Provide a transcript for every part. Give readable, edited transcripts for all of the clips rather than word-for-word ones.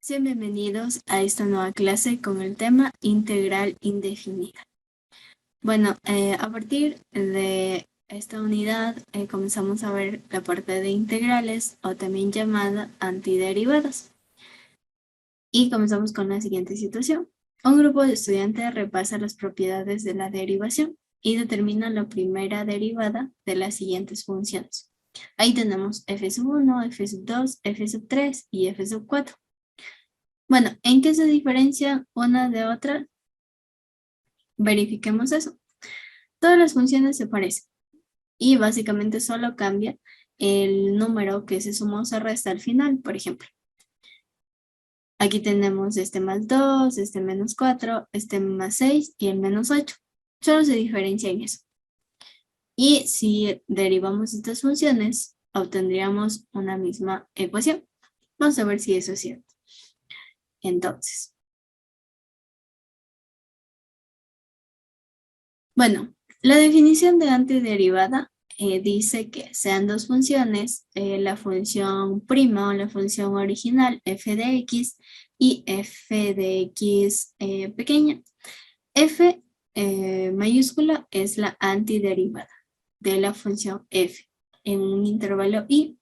Sean bienvenidos a esta nueva clase con el tema integral indefinida. Bueno, a partir de esta unidad comenzamos a ver la parte de integrales o también llamada antiderivadas. Y comenzamos con la siguiente situación. Un grupo de estudiantes repasa las propiedades de la derivación y determina la primera derivada de las siguientes funciones. Ahí tenemos f1, f2, f3 y f4. Bueno, ¿en qué se diferencian una de otra? Verifiquemos eso. Todas las funciones se parecen y básicamente solo cambia el número que se suma o se resta al final, por ejemplo. Aquí tenemos este más 2, este menos 4, este más 6 y el menos 8. Solo se diferencia en eso. Y si derivamos estas funciones, obtendríamos una misma ecuación. Vamos a ver si eso es cierto. Entonces, bueno, la definición de antiderivada dice que sean dos funciones, la función prima o la función original f de x y f de x pequeña. F mayúscula es la antiderivada de la función f en un intervalo y.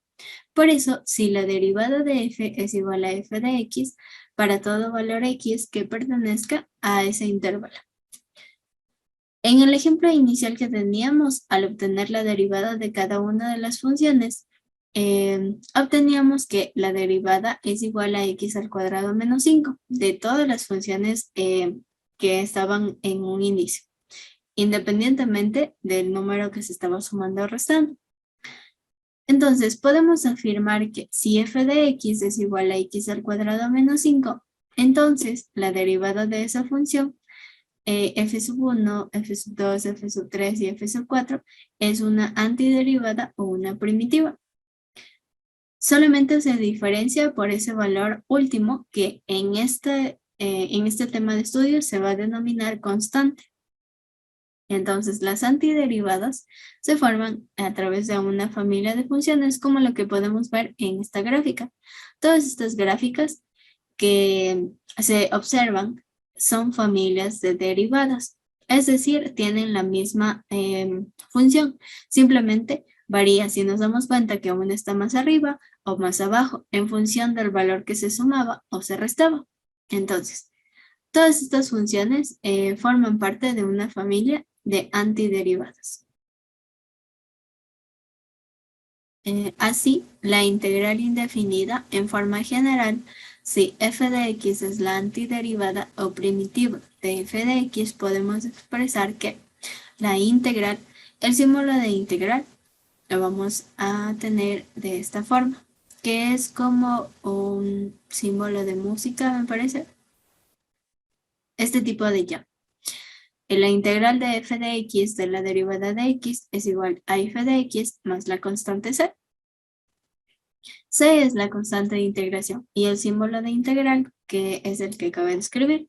Por eso, si la derivada de f es igual a f de x, para todo valor x que pertenezca a ese intervalo. En el ejemplo inicial que teníamos, al obtener la derivada de cada una de las funciones, obteníamos que la derivada es igual a x al cuadrado menos 5 de todas las funciones que estaban en un inicio, independientemente del número que se estaba sumando o restando. Entonces, podemos afirmar que si f de x es igual a x al cuadrado menos 5, entonces la derivada de esa función f1, f2, f3 y f4 es una antiderivada o una primitiva. Solamente se diferencia por ese valor último que en este tema de estudio se va a denominar constante. Entonces, las antiderivadas se forman a través de una familia de funciones como lo que podemos ver en esta gráfica. Todas estas gráficas que se observan son familias de derivadas, es decir, tienen la misma función, simplemente varía si nos damos cuenta que una está más arriba o más abajo en función del valor que se sumaba o se restaba. Entonces, todas estas funciones forman parte de una familia de antiderivadas. Así, la integral indefinida en forma general, si f de x es la antiderivada o primitiva de f de x, podemos expresar que la integral, el símbolo de integral, lo vamos a tener de esta forma, que es como un símbolo de música, me parece. Este tipo de ya. La integral de f de x de la derivada de x es igual a f de x más la constante c. C es la constante de integración y el símbolo de integral, que es el que acabo de escribir.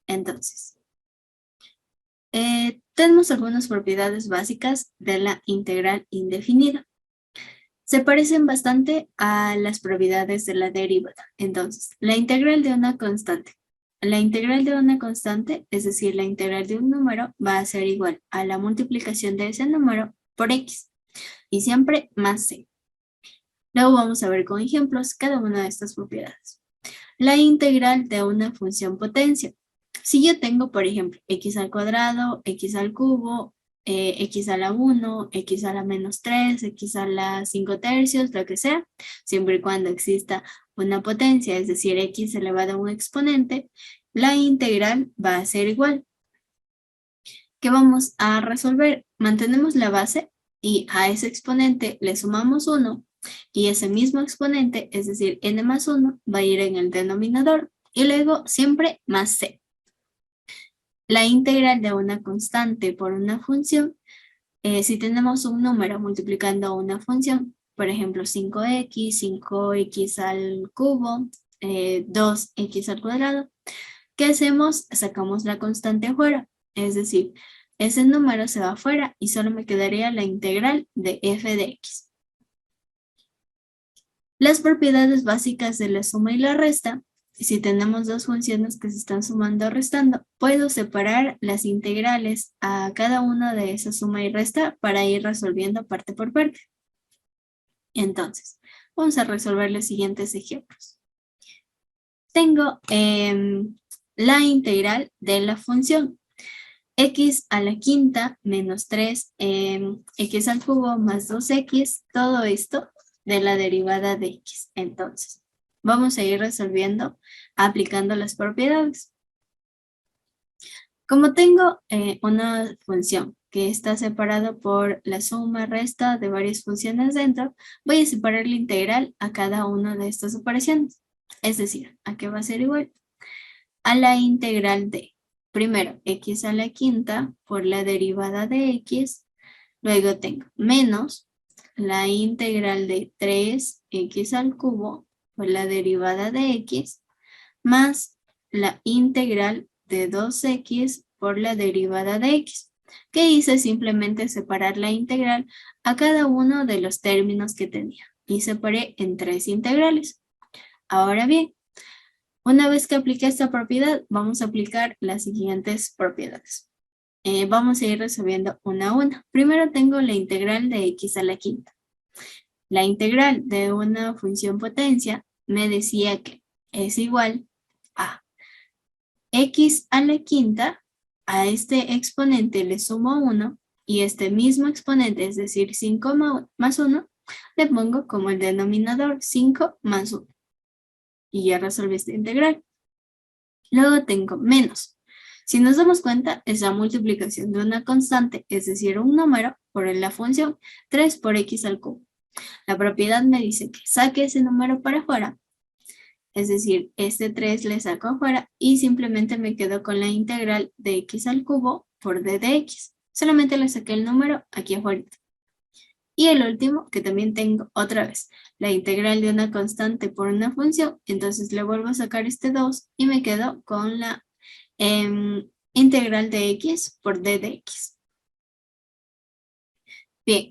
Entonces, tenemos algunas propiedades básicas de la integral indefinida. Se parecen bastante a las propiedades de la derivada. Entonces, la integral de una constante. La integral de una constante, es decir, la integral de un número, va a ser igual a la multiplicación de ese número por x y siempre más c. Luego vamos a ver con ejemplos cada una de estas propiedades. La integral de una función potencia. Si yo tengo, por ejemplo, x al cuadrado, x al cubo, x a la 1, x a la menos 3, x a la 5 tercios, lo que sea, siempre y cuando exista una potencia, es decir, x elevado a un exponente, la integral va a ser igual. ¿Qué vamos a resolver? Mantenemos la base y a ese exponente le sumamos 1 y ese mismo exponente, es decir, n más 1, va a ir en el denominador y luego siempre más c. La integral de una constante por una función, si tenemos un número multiplicando una función, por ejemplo 5x, 5x al cubo, 2x al cuadrado, ¿qué hacemos? Sacamos la constante afuera, es decir, ese número se va afuera y solo me quedaría la integral de f de x. Las propiedades básicas de la suma y la resta si tenemos dos funciones que se están sumando o restando, puedo separar las integrales a cada una de esa suma y resta para ir resolviendo parte por parte. Entonces, vamos a resolver los siguientes ejemplos. Tengo la integral de la función x a la quinta menos 3 x al cubo más 2x, todo esto de la derivada de x. Entonces, vamos a ir resolviendo aplicando las propiedades. Como tengo una función que está separada por la suma resta de varias funciones dentro, voy a separar la integral a cada una de estas operaciones. Es decir, ¿a qué va a ser igual? A la integral de, primero, x a la quinta por la derivada de x, luego tengo menos la integral de 3x al cubo por la derivada de x, más la integral de 2x por la derivada de x. ¿Qué hice? Simplemente separar la integral a cada uno de los términos que tenía y separé en 3 integrales. Ahora bien, una vez que apliqué esta propiedad, vamos a aplicar las siguientes propiedades. Vamos a ir resolviendo una a una. Primero tengo la integral de x a la quinta. La integral de una función potencia me decía que es igual a x a la quinta, a este exponente le sumo 1 y este mismo exponente, es decir, 5 más 1, le pongo como el denominador 5 más 1. Y ya resolví esta integral. Luego tengo menos. Si nos damos cuenta, es la multiplicación de una constante, es decir, un número, por la función 3 por x al cubo. La propiedad me dice que saque ese número para afuera, es decir, este 3 le saco afuera y simplemente me quedo con la integral de x al cubo por d de x. Solamente le saqué el número aquí afuera. Y el último, que también tengo otra vez, la integral de una constante por una función, entonces le vuelvo a sacar este 2 y me quedo con la integral de x por d de x. Bien,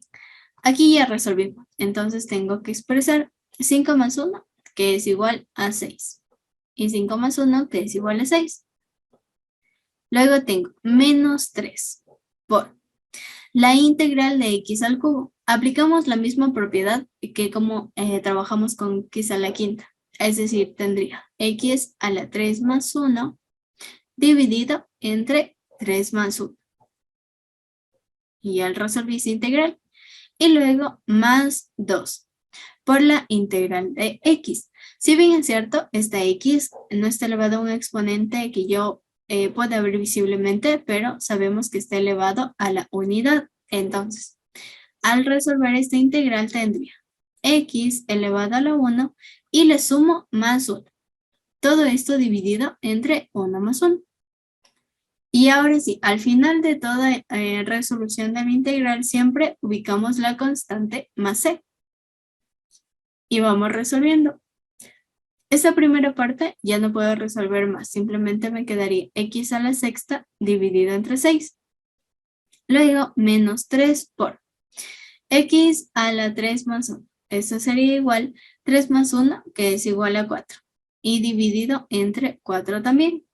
aquí ya resolvimos. Entonces tengo que expresar 5 más 1, que es igual a 6. Y 5 más 1, que es igual a 6. Luego tengo menos 3 por la integral de x al cubo. Aplicamos la misma propiedad que como trabajamos con x a la quinta. Es decir, tendría x a la 3 más 1 dividido entre 3 más 1. Y al resolví esa integral. Y luego más 2 por la integral de x. Si bien es cierto, esta x no está elevado a un exponente que yo pueda ver visiblemente, pero sabemos que está elevado a la unidad. Entonces, al resolver esta integral tendría x elevado a la 1 y le sumo más 1. Todo esto dividido entre 1 más 1. Y ahora sí, al final de toda resolución de la integral siempre ubicamos la constante más c. Y vamos resolviendo. Esta primera parte ya no puedo resolver más, simplemente me quedaría x a la sexta dividido entre 6. Luego menos 3 por x a la 3 más 1. Esto sería igual 3 más 1, que es igual a 4. Y dividido entre 4 también.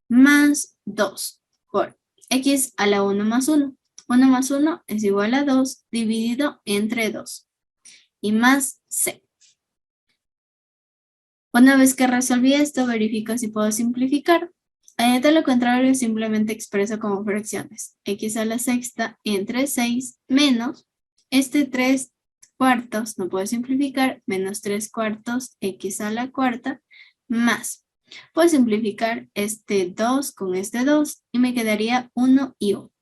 Más 2 por x a la 1 más 1. 1 más 1 es igual a 2 dividido entre 2. Y más c. Una vez que resolví esto, verifico si puedo simplificar. De lo contrario, simplemente expreso como fracciones. X a la sexta entre 6 menos este 3 cuartos, no puedo simplificar, menos 3 cuartos x a la cuarta más. Puedo simplificar este 2 con este 2 y me quedaría 1 y 1.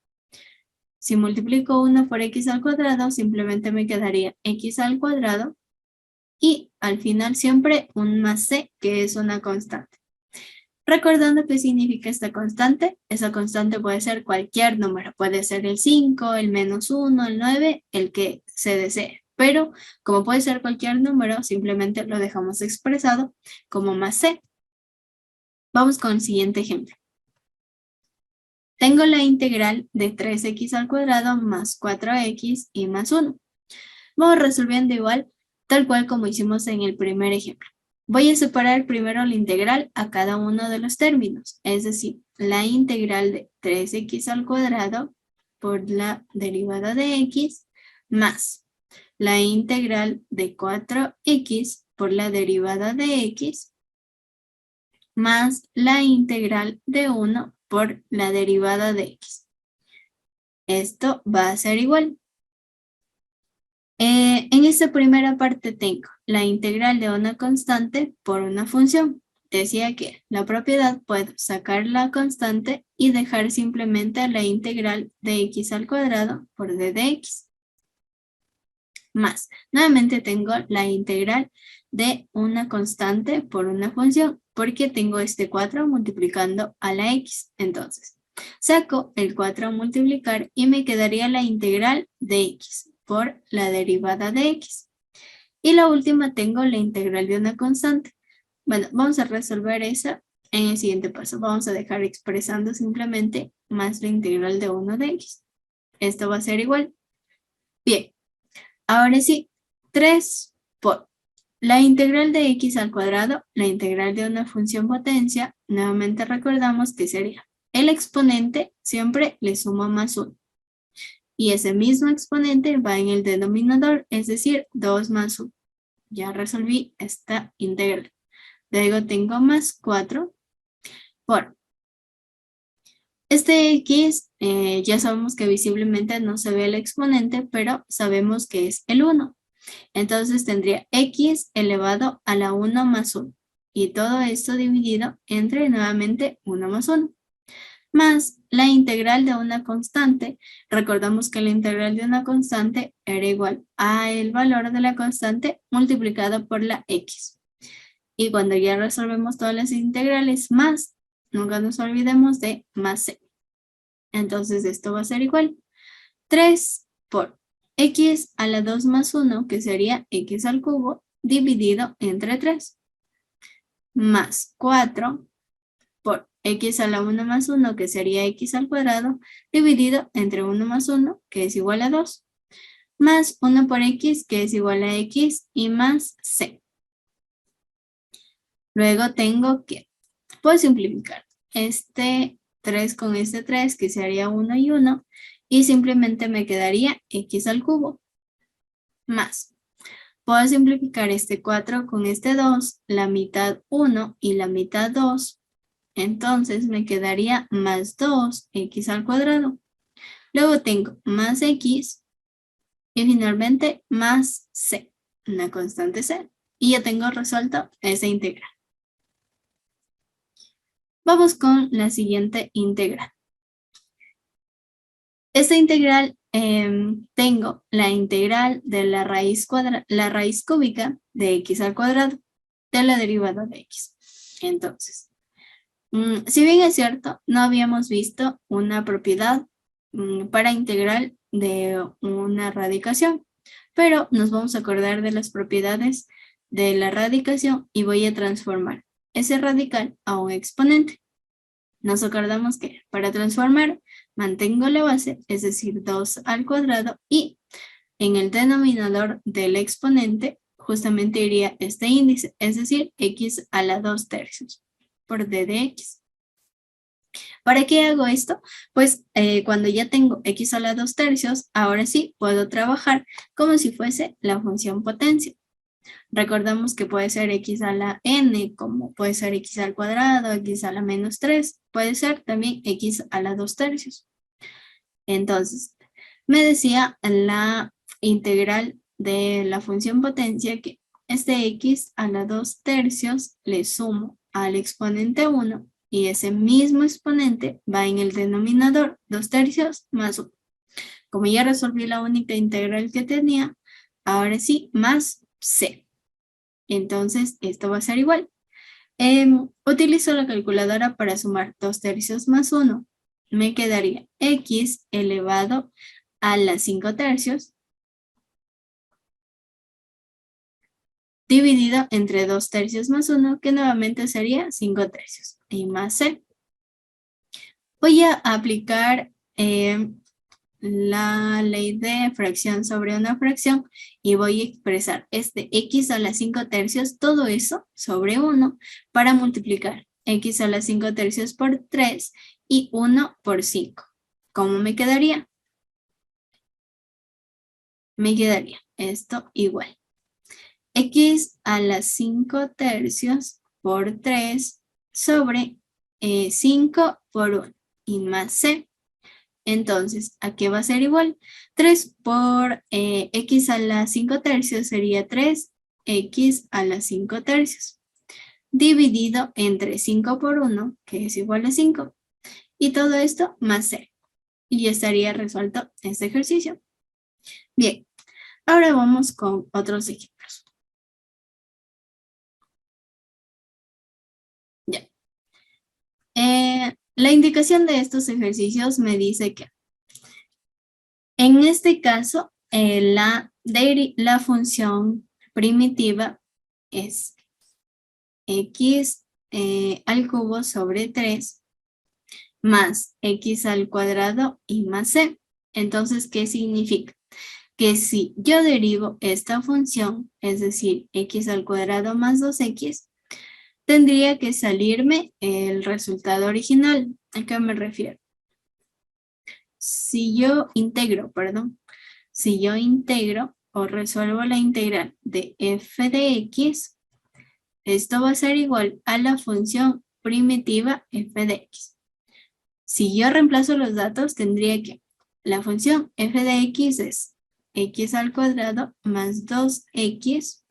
Si multiplico 1 por x al cuadrado, simplemente me quedaría x al cuadrado y al final siempre un más c, que es una constante. Recordando qué significa esta constante, esa constante puede ser cualquier número, puede ser el 5, el menos 1, el 9, el que se desee. Pero como puede ser cualquier número, simplemente lo dejamos expresado como más c. Vamos con el siguiente ejemplo. Tengo la integral de 3x al cuadrado más 4x y más 1. Vamos resolviendo igual, tal cual como hicimos en el primer ejemplo. Voy a separar primero la integral a cada uno de los términos, es decir, la integral de 3x al cuadrado por la derivada de x más la integral de 4x por la derivada de x más la integral de 1 por la derivada de x. Esto va a ser igual. En esta primera parte tengo la integral de una constante por una función. Decía que la propiedad puedo sacar la constante y dejar simplemente la integral de x al cuadrado por d de x. Más, nuevamente tengo la integral de una constante por una función, porque tengo este 4 multiplicando a la x. Entonces, saco el 4 a multiplicar y me quedaría la integral de x por la derivada de x. Y la última tengo la integral de una constante. Bueno, vamos a resolver esa en el siguiente paso. Vamos a dejar expresando simplemente más la integral de 1 de x. Esto va a ser igual. Bien. Ahora sí, 3 por la integral de x al cuadrado, la integral de una función potencia, nuevamente recordamos que sería el exponente, siempre le sumo más 1. Y ese mismo exponente va en el denominador, es decir, 2 más 1. Ya resolví esta integral. Luego tengo más 4 por este x, ya sabemos que visiblemente no se ve el exponente, pero sabemos que es el 1. Entonces tendría x elevado a la 1 más 1. Y todo esto dividido entre nuevamente 1 más 1. Más la integral de una constante. Recordamos que la integral de una constante era igual a el valor de la constante multiplicado por la x. Y cuando ya resolvemos todas las integrales más, nunca nos olvidemos de más c. Entonces esto va a ser igual. 3 por x a la 2 más 1, que sería x al cubo, dividido entre 3. Más 4 por x a la 1 más 1, que sería x al cuadrado, dividido entre 1 más 1, que es igual a 2. Más 1 por x, que es igual a x, y más c. Luego tengo que, puedo simplificar este 3 con este 3, que sería 1 y 1, y simplemente me quedaría x al cubo. Más, puedo simplificar este 4 con este 2, la mitad 1 y la mitad 2, entonces me quedaría más 2x al cuadrado. Luego tengo más x y finalmente más c, una constante c, y ya tengo resuelto esa integral. Vamos con la siguiente integral. Esta integral tengo la integral de la raíz cúbica de x al cuadrado de la derivada de x. Entonces, si bien es cierto, no habíamos visto una propiedad para integral de una radicación, pero nos vamos a acordar de las propiedades de la radicación y voy a transformar ese radical a un exponente. Nos acordamos que para transformar mantengo la base, es decir, 2 al cuadrado, y en el denominador del exponente justamente iría este índice, es decir, x a la 2 tercios por d de x. ¿Para qué hago esto? Pues cuando ya tengo x a la 2 tercios, ahora sí puedo trabajar como si fuese la función potencia. Recordamos que puede ser x a la n, como puede ser x al cuadrado, x a la menos 3, puede ser también x a la 2 tercios. Entonces, me decía la integral de la función potencia que este x a la 2 tercios le sumo al exponente 1 y ese mismo exponente va en el denominador 2 tercios más 1. Como ya resolví la única integral que tenía, ahora sí, más c. Entonces, esto va a ser igual. Utilizo la calculadora para sumar 2 tercios más 1. Me quedaría x elevado a la 5 tercios dividido entre 2 tercios más 1, que nuevamente sería 5 tercios, y más c. Voy a aplicar la ley de fracción sobre una fracción y voy a expresar este x a la 5 tercios, todo eso sobre 1 para multiplicar x a la 5 tercios por 3 y 1 por 5. ¿Cómo me quedaría? Me quedaría esto igual. X a la 5 tercios por 3 sobre 5 por 1 y más c. Entonces, ¿a qué va a ser igual? 3 por x a la 5 tercios sería 3x a la 5 tercios. Dividido entre 5 por 1, que es igual a 5. Y todo esto más c. Y ya estaría resuelto este ejercicio. Bien, ahora vamos con otros ejemplos. Ya. La indicación de estos ejercicios me dice que en este caso la función primitiva es x al cubo sobre 3 más x al cuadrado y más c. Entonces, ¿qué significa? Que si yo derivo esta función, es decir, x al cuadrado más 2x, tendría que salirme el resultado original. ¿A qué me refiero? Si yo integro o resuelvo la integral de f de x, esto va a ser igual a la función primitiva f de x. Si yo reemplazo los datos, tendría que la función f de x es x al cuadrado más 2x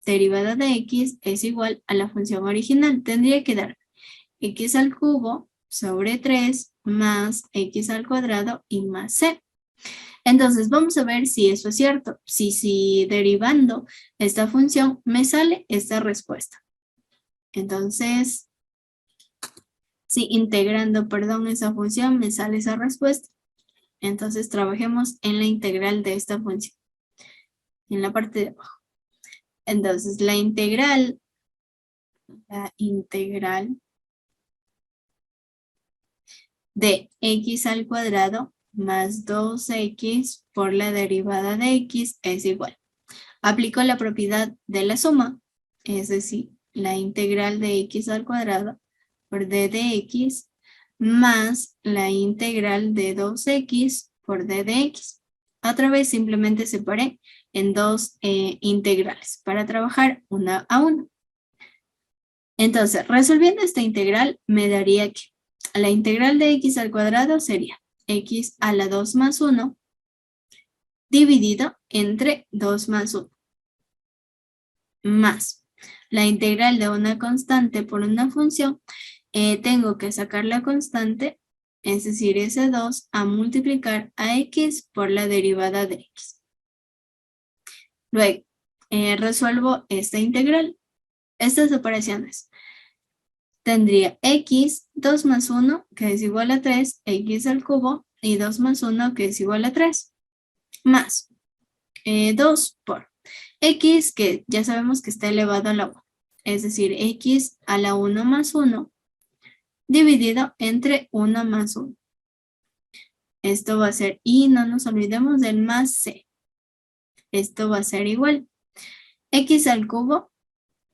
derivada de x es igual a la función original. Tendría que dar x al cubo sobre 3 más x al cuadrado y más c. Entonces, vamos a ver si eso es cierto. Si derivando esta función me sale esta respuesta. Entonces, si integrando, esa función me sale esa respuesta. Entonces, trabajemos en la integral de esta función. En la parte de abajo. Entonces, la integral de x al cuadrado más 2x por la derivada de x es igual. Aplico la propiedad de la suma, es decir, la integral de x al cuadrado por d de x más la integral de 2x por d de x. Otra vez simplemente separé en dos integrales para trabajar una a una. Entonces, resolviendo esta integral me daría que la integral de x al cuadrado sería x a la 2 más 1 dividido entre 2 más 1 más la integral de una constante por una función. Tengo que sacar la constante, es decir, ese 2 a multiplicar a x por la derivada de x. Luego, resuelvo esta integral, estas operaciones. Tendría x, 2 más 1, que es igual a 3, x al cubo, y 2 más 1, que es igual a 3, más 2 por x, que ya sabemos que está elevado a la 1, es decir, x a la 1 más 1, dividido entre 1 más 1. Esto va a ser, y no nos olvidemos del más c. Esto va a ser igual. X al cubo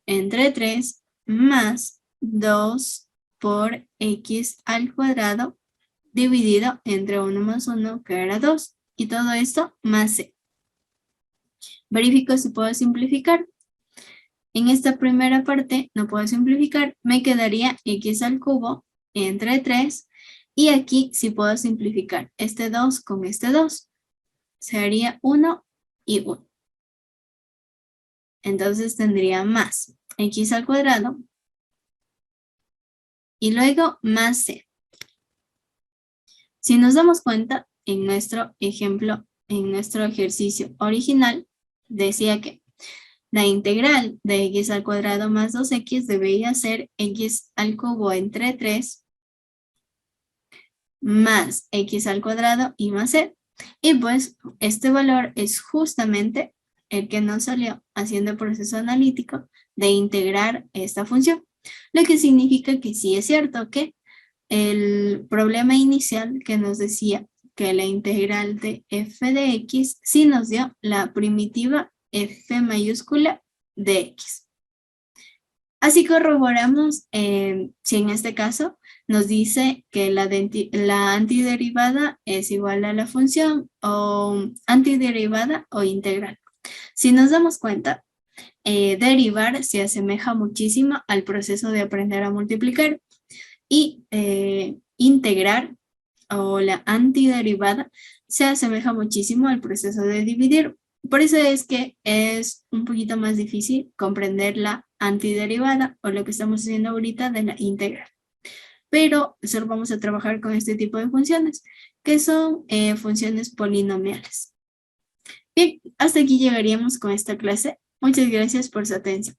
entre 3 más 2 por x al cuadrado dividido entre 1 más 1, que era 2. Y todo esto más c. Verifico si puedo simplificar. En esta primera parte no puedo simplificar. Me quedaría x al cubo entre 3. Y aquí sí puedo simplificar este 2 con este 2. Sería 1 y 1. Entonces tendría más x al cuadrado y luego más c. Si nos damos cuenta, en nuestro ejemplo, en nuestro ejercicio original, decía que la integral de x al cuadrado más 2x debería ser x al cubo entre 3 más x al cuadrado y más c. Y pues este valor es justamente el que nos salió haciendo el proceso analítico de integrar esta función. Lo que significa que sí es cierto que el problema inicial que nos decía que la integral de f de x sí nos dio la primitiva f mayúscula de x. Así corroboramos si en este caso nos dice que la antiderivada es igual a la función o antiderivada o integral. Si nos damos cuenta, derivar se asemeja muchísimo al proceso de aprender a multiplicar y integrar o la antiderivada se asemeja muchísimo al proceso de dividir. Por eso es que es un poquito más difícil comprender la antiderivada o lo que estamos haciendo ahorita de la integral. Pero solo vamos a trabajar con este tipo de funciones, que son funciones polinomiales. Bien, hasta aquí llegaríamos con esta clase. Muchas gracias por su atención.